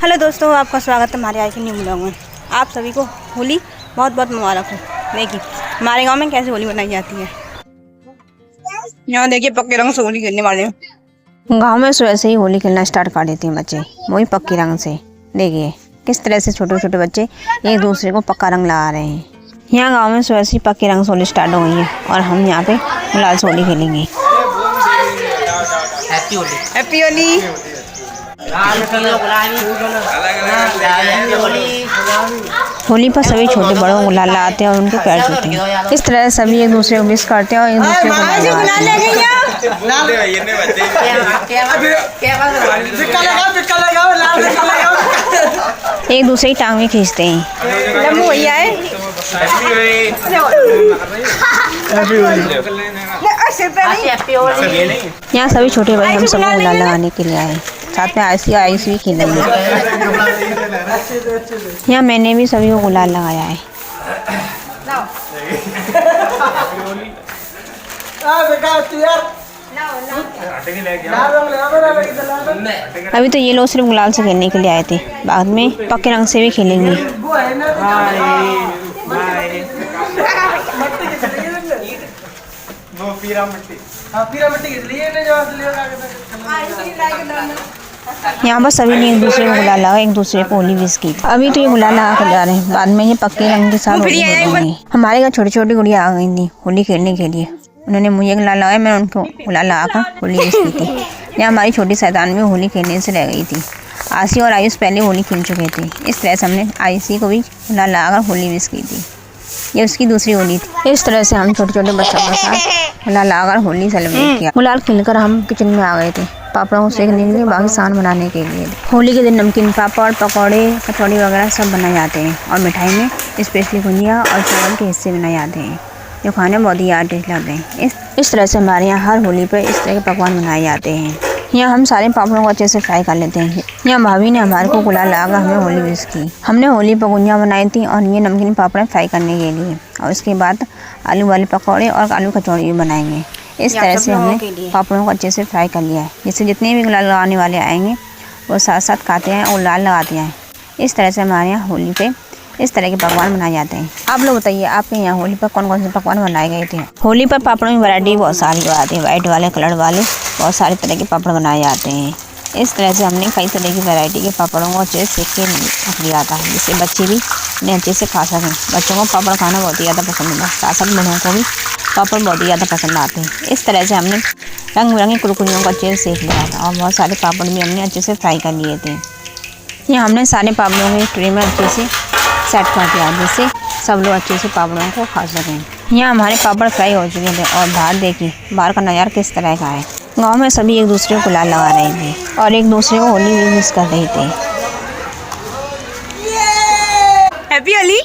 Hello दोस्तों, आपका स्वागत है हमारे आज के न्यू ब्लॉग में। आप सभी को होली बहुत बहुत मुबारक हो। देखिए हमारे गांव में कैसे होली मनाई जाती है। यहाँ देखिए पक्के रंग से होली खेलने वाले हैं। गांव में सुबह से ही होली खेलना स्टार्ट कर देते हैं बच्चे, वही पक्के रंग से। देखिए किस तरह से छोटे छोटे बच्चे एक दूसरे को पक्का रंग लगा रहे हैं। यहाँ गाँव में सुबह से ही पक्के रंग से होली स्टार्ट हो गई है और हम यहाँ पे गुलाल से होली खेलेंगे। हैप्पी होली। होली पर सभी छोटे बड़ों को गुलाल लगाते हैं और उनके पैर छूते हैं। इस तरह सभी एक दूसरे को विश करते हैं और एक दूसरे को गुलाल लगाते हैं। एक दूसरे की टांग में खींचते हैं। लम्बू भैया है। यहाँ सभी छोटे भाई हम सबको गुलाल लगाने के लिए आए, साथ में आइस भी खेलेंगे। यहाँ मैंने भी सभी को गुलाल लगाया है। अभी तो ये लोग सिर्फ गुलाल से खेलने के लिए आए थे, बाद में पक्के रंग से भी खेलेंगे। यहाँ पर सभी ने एक दूसरे को गुलाल लगा, एक दूसरे को होली विश की। अभी तो ये गुलाल लगा कर जा रहे हैं, बाद में ये पक्के रंग के साथ होली खेलेंगे। हमारे घर छोटी छोटी गुड़िया आ गई थी होली खेलने के लिए। उन्होंने मुझे गुलाल लगाया, मैंने उनको गुलाल लगा कर होली विश की थी। यहाँ हमारी छोटी शैतान भी होली खेलने से रह गई थी। आशी और आयुष पहले होली खेल चुके थे, इस तरह से हमने आयुषी को भी गुलाल लगाकर होली विश की थी। ये उसकी दूसरी होली थी। इस तरह से हम छोटे छोटे बच्चों के साथ गुलाल लगाकर होली सेलिब्रेट किया। गुलाल खेलकर हम किचन में आ गए थे पापड़ों को सेकने के लिए, बाकी सामान बनाने के लिए। होली के दिन नमकीन पापड़, पकौड़े, कचौड़ी वगैरह सब बनाए जाते हैं और मिठाई में स्पेशली गुजिया और चावल के हिस्से बनाए जाते हैं, जो खाने में बहुत ही याद टेस्ट लगते हैं। इस तरह से हमारे यहाँ हर होली पर इस तरह के पकवान बनाए जाते हैं। यहाँ हम सारे पापड़ों को अच्छे से फ्राई कर लेते हैं। यहाँ भाभी ने हमारे को गुलाल लगाकर हमें होली विश की। हमने होली पर गुजिया बनाई थी और ये नमकीन पापड़ फ्राई करने के लिए, और उसके बाद आलू वाले पकौड़े और आलू कचौड़ी भी बनाएंगे। इस तरह से हमने पापड़ों को अच्छे से फ्राई कर लिया है, जिससे जितने भी गुलाल लगाने वाले आएंगे वो साथ साथ खाते हैं और गुलाल लगाते हैं। इस तरह से हमारे यहाँ होली पे इस तरह के पकवान बनाए जाते हैं। आप लोग बताइए आपके यहाँ होली पर कौन कौन से पकवान बनाए गए थे। होली पर पापड़ों की वैरायटी बहुत सारी आती है, वाइट वाले, कलर वाले, बहुत सारे तरह के पापड़ बनाए जाते हैं। इस तरह से हमने कई तरह की वैरायटी के पापड़ों को अच्छे से सेक के रख लिया था, जिससे बच्चे भी इन्हें अच्छे से खा सकें। बच्चों को पापड़ खाना बहुत ही ज़्यादा पसंद है, साथ साथ बड़ों को भी पापड़ बहुत ही ज़्यादा पसंद आते हैं। इस तरह से हमने रंग बिरंगी कुरकुरियों को अच्छे से सेक लिया था और बहुत सारे पापड़ भी हमने अच्छे से फ्राई कर लिए थे। यहाँ हमने सारे पापड़ों को ट्रे में अच्छे से सेट कर दिया, जिससे सब लोग अच्छे से पापड़ों को खा सकें। यहाँ हमारे पापड़ फ्राई हो चुके थे और बाहर देखिए बाहर का नज़ारा किस तरह का है। गांव में सभी एक दूसरे को गुलाल लगा रहे थे और एक दूसरे को होली भी विश कर रहे थे। हैप्पी होली।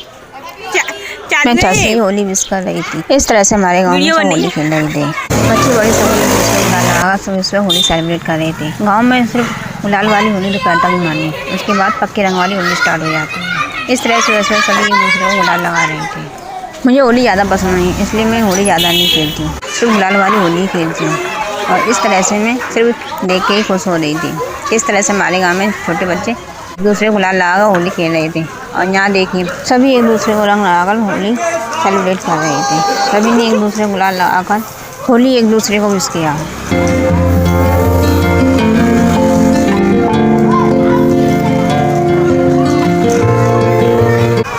मैं चाची से होली विश कर रही थी। इस तरह से हमारे गाँव में सब होली खेल रहे थे। बच्चे बड़े सभी एक दूसरे को गुलाल लगा सब इसमें होली सेलिब्रेट कर रहे थे। गाँव में सिर्फ गुलाल वाली होली दोपहर तक ही मानी, उसके बाद पक्के रंग वाली होली स्टार्ट हो जाती है। इस तरह से वैसे सभी एक दूसरे को गुलाल लगा रहे थे। मुझे होली ज़्यादा पसंद नहीं, इसलिए मैं होली ज़्यादा नहीं खेलती हूँ, सिर्फ गुलाल वाली होली खेलती हूँ। और इस तरह से मैं सिर्फ देख के ही खुश हो रही थी। इस तरह से हमारे गांव में छोटे बच्चे एक दूसरे को गुलाल लगाकर होली खेल रहे थे। और यहाँ देखिए सभी एक दूसरे को रंग लगाकर होली सेलिब्रेट कर रहे थे। सभी ने एक दूसरे को गुलाल लगाकर होली एक दूसरे को विश किया।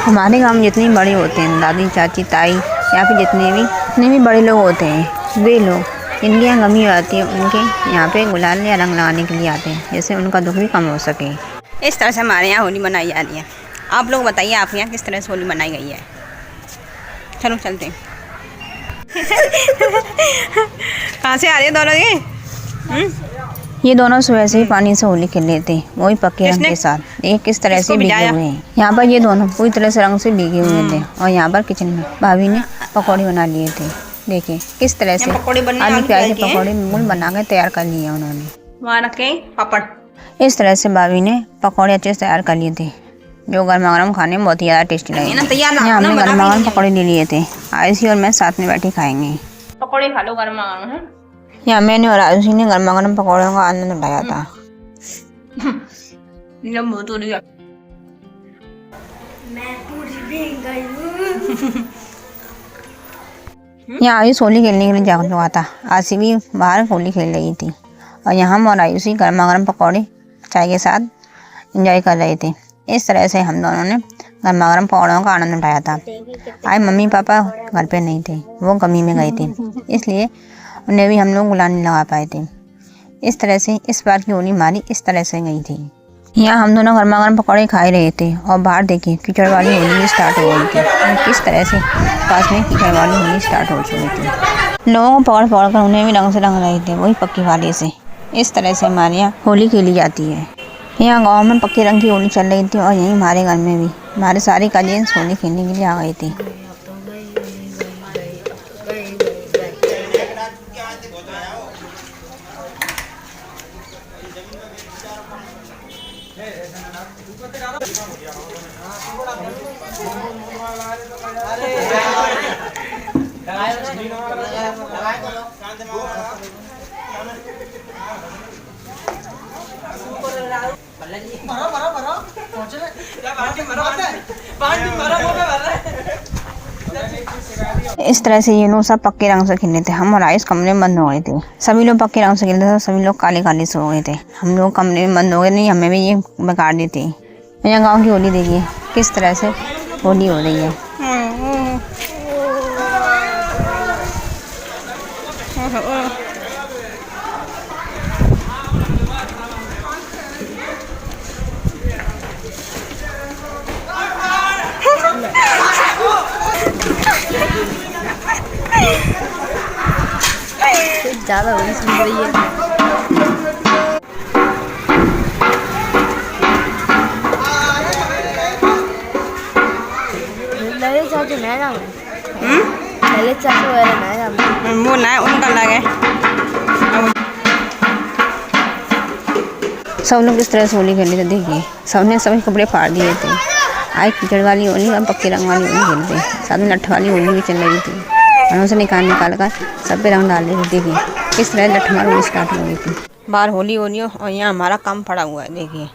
हमारे गांव में जितने बड़े होते हैं, दादी, चाची, ताई या फिर जितने भी बड़े लोग होते हैं, वे लोग जिनकी यहाँ गमी आती है उनके यहाँ पे गुलाल या रंग लगाने के लिए आते हैं, जिससे उनका दुख भी कम हो सके। इस तरह से हमारे यहाँ होली मनाई जा रही है। आप लोग बताइए आपके यहाँ किस तरह से होली मनाई गई है। चलो चलते हैं। कहाँ से आ रहे हैं दोनों ये दोनों सुबह से ही पानी से होली खेल रहे थे, वही पक्के रंग के साथ। एक किस तरह से भीगे हुए हैं। यहाँ पर ये दोनों पूरी तरह से रंग से भीगे हुए थे। और यहाँ पर किचन में भाभी ने पकौड़े बना लिए थे। देखिए किस तरह से आलू प्याज के पकौड़े बिल्कुल बना के तैयार कर लिए उन्होंने। वहाँ रखे पापड़। इस तरह से भाभी ने पकौड़े अच्छे से तैयार कर लिए थे, जो गर्मा गर्म खाने में बहुत ही ज़्यादा टेस्टी लगे। यहाँ हमने गर्मा गर्म पकौड़े ले लिए थे। आयुषी और मैं साथ में बैठे खाएंगे। पकौड़े खा लो गर्मा गर्म। यहाँ मैंने और आयुषी ने गर्मा गर्म पकौड़ों का आनंद उठाया था। जब बहुत हो रही है। मैं पूरी भीग गई हूँ। यहाँ आयुष होली खेलने के लिए जा हुआ था। आशी भी बाहर होली खेल रही थी और यहाँ हम और आयुषी गर्मा गर्म पकौड़े चाय के साथ एंजॉय कर रहे थे। इस तरह से हम दोनों ने गर्मा गर्म पकौड़ों का आनंद उठाया था। आज मम्मी पापा घर पे नहीं थे, वो गमी में गए थे, इसलिए उन्हें भी हम लोग गुलाल नहीं लगा पाए थे। इस तरह से इस बार की होली हमारी इस तरह से गई थी। यहाँ हम दोनों गर्मा गर्म पकौड़े खा ही रहे थे और बाहर देखिए कीचड़ वाली होली स्टार्ट हो गई थी। और किस तरह से पास में कीचड़ वाली होली स्टार्ट हो चुकी थी। लोगों को पकड़ पकड़ कर उन्हें भी रंग से रंग रहे थे, वही पक्की वाली से। इस तरह से हमारे यहाँ होली खेली जाती है। यहाँ गाँव में पक्के रंग की होली चल रही थी और यहीं हमारे घर में भी हमारे सारे कजिन्स होली खेलने के लिए आ गए थे। इस तरह से ये लोग सब पक्के रंग से खेलते थे। हम और आयुष कमरे में बंद हो गए थे। सभी लोग पक्के रंग से खेलते थे, सभी लोग काले काले से हो गए थे। हम लोग कमरे में बंद हो गए, नहीं हमें भी ये बेकार दी थी। यहाँ गाँव की होली देखिए किस तरह से होली हो रही है। ज़्यादा होली सुन रही है। ललित चाचू मैं जाऊँ। ललित चाचू वगैरह मैं जाऊँ। वो ना उनका लगे। सब लोग इस तरह से होली खेलते थे। देखिए सबने सभी कपड़े फाड़ दिए थे। आज कीचड़ वाली होली और पक्के रंग वाली होली खेलते हैं। साथ में लठ वाली होली भी चल रही थी और उसे निकाल कर सब पे रंग डाल रहे थे। देखिए किस तरह लठमार होली स्टार्ट हो गई थी। बाहर होली हो रही है और यहाँ हमारा काम पड़ा हुआ है। देखिए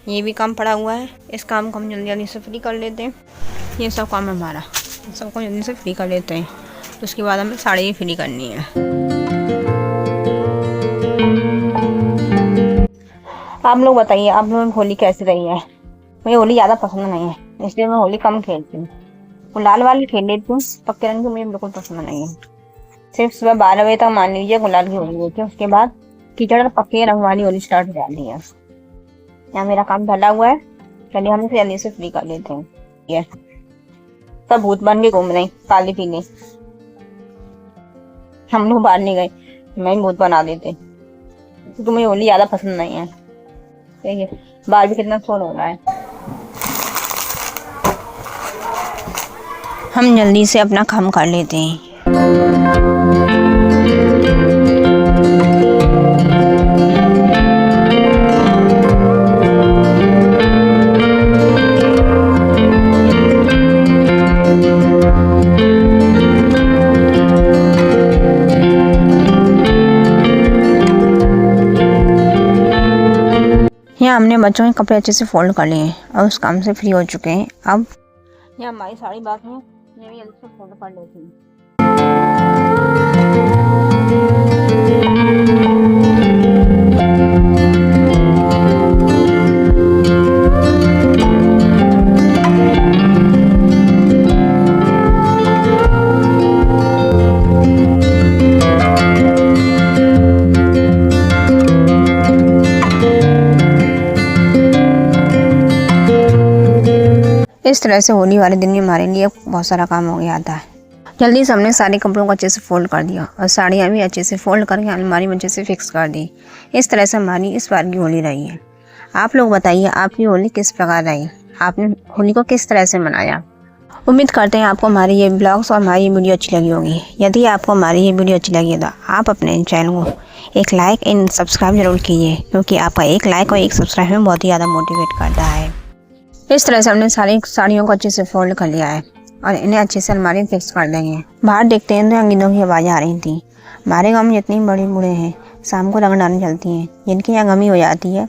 ये भी काम पड़ा हुआ है। इस काम को हम जल्दी जल्दी से फ्री कर लेते हैं। ये सब काम हमारा सबको जल्दी से फ्री कर लेते हैं। तो उसके बाद हमें साड़ी भी फ्री करनी है। आप लोग बताइए आप लोगों की होली कैसी रही है। मुझे होली ज़्यादा पसंद नहीं है, इसलिए मैं होली कम खेलती हूँ। गुलाल वाली खेल लेती हूँ, पक्के रंग की मुझे बिल्कुल पसंद नहीं है। सिर्फ सुबह 12 बजे तक मान लीजिए गुलाल की होली होती है, उसके बाद कीचड़ और पक्के रंग वाली होली स्टार्ट हो जाती है। यहाँ मेरा काम ढला हुआ है, चलिए हम इसे जल्दी से फ्री कर लेते हैं। ये सब भूत बन के घूम रहे हैं काले पीले। हम लोग बाहर नहीं गए, मैं भूत बना देते क्योंकि मुझे होली ज़्यादा पसंद नहीं है। देखिए बाहर भी कितना शोर हो रहा है। हम जल्दी से अपना काम कर लेते हैं। यहाँ हमने बच्चों के कपड़े अच्छे से फोल्ड कर लिए हैं और उस काम से फ्री हो चुके हैं। अब यहाँ हमारी साड़ी बात है, ये भी जल्दी से फोल्ड कर लेती हूँ। इस तरह से होली वाले दिन में हमारे लिए बहुत सारा काम हो गया था। जल्दी से हमने सारे कपड़ों को अच्छे से फोल्ड कर दिया और साड़ियाँ भी अच्छे से फोल्ड करके अलमारी में अच्छे से फिक्स कर दी। इस तरह से हमारी इस बार की होली रही है। आप लोग बताइए आपकी होली किस प्रकार रही, आपने होली को किस तरह से मनाया। उम्मीद करते हैं आपको हमारी ये ब्लॉग्स और हमारी ये वीडियो अच्छी लगी होगी। यदि आपको हमारी ये वीडियो अच्छी लगी है तो आप अपने चैनल को एक लाइक एंड सब्सक्राइब जरूर कीजिए, क्योंकि आपका एक लाइक और एक सब्सक्राइब में बहुत ही ज़्यादा मोटिवेट करता है। इस तरह से हमने सारी साड़ियों को अच्छे से फोल्ड कर लिया है और इन्हें अच्छे से अलमारी में फिक्स कर देंगे। बाहर देखते हैं तो अंगीनों की आवाज़ें आ रही थी। हमारे गाँव में जितनी बड़े बूढ़े हैं शाम को रंग डालने चलती हैं, जिनकी यहाँ गमी हो जाती है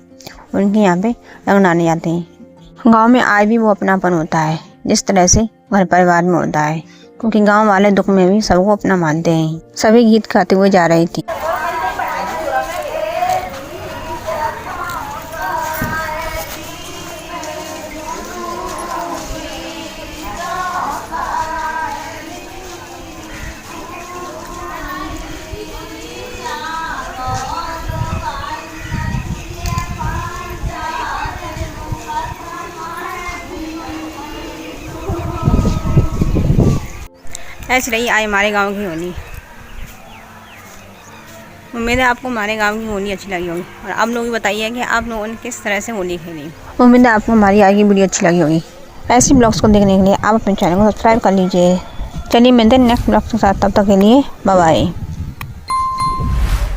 उनके यहाँ पे रंग मनाने जाते हैं। गांव में आज भी वो अपनापन होता है जिस तरह से घर परिवार में होता है, क्योंकि गांव वाले दुख में भी सबको अपना मानते हैं। सभी गीत गाते हुए जा रही थी। ऐसी रही आज हमारे गांव की होली। उम्मीद है आपको हमारे गांव की होली अच्छी लगी होगी, और आप लोग भी बताइए कि आप लोगों ने किस तरह से होली खेली। उम्मीद है आपको हमारी आज की वीडियो अच्छी लगी होगी। ऐसी ब्लॉग्स को देखने के लिए आप अपने चैनल को सब्सक्राइब कर लीजिए। चलिए मिलते हैं नेक्स्ट ब्लॉग के साथ, तब तक के लिए बाय बाय।